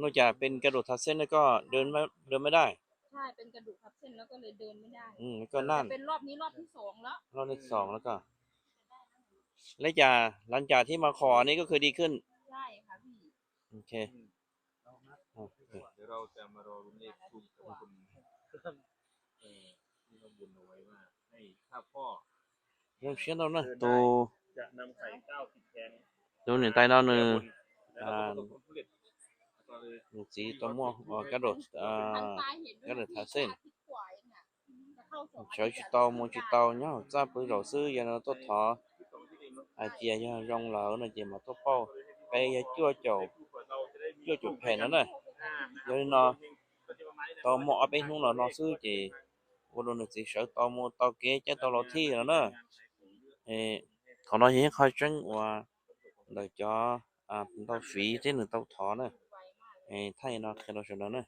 นอกจากเป็นกระดูกทับเส้นแล้วก็เดินไม่ได้ใช่เป็นกระดูกทับเส้นแล้วก็เลยเดินไม่ได้แล้วก็นั่แต่นเป็นรอบนี้รอบที่สองแล้วรอบที่สองแล้วก็และจากหลังจากที่มาขอนี้ก็คือดีขึ้นใช่ค่ะพี่โอเคโอเคเดี๋ยวเราจะมารอรุ้นเลขทูปของคุณที่เราบุญเอาไว้ว่าให้ถ้าพ่อเริ่มเชื่อแล้วนะเดินตัวได้จะนำไข่90แผงตัวหนึ่งใต้ดาวหนึ่งแล้วเราก็ประสบผลสำเร็จต่อเลยหนึ่งสีตัวม่วงกระโดดทางซ้ายเห็นด้กระโดวยนะพี่ดทับเส้น อาทิตย์กว่าเองอ่ะจะเข้าสองอา chở ทิตย์ chỉ อะ tàu เดิ mua น chỉ ได้ tàu nhá ra bữa đầu sư giờ nó tốt thọ chỉ giờ rong lỡ này chỉ mà tốt bao bây giờ chưa chụp hình nữa này giờ nó tàu mua bênนู้นnó sư chỉ vô đồ này chỉ sợ tàu mua tàu kế chứ tàu lọt thi nữa nè còn nói gì khai trắng và để cho tàu phí thế nữa tàu thọ nè thay nó khi nó sẽ đó nè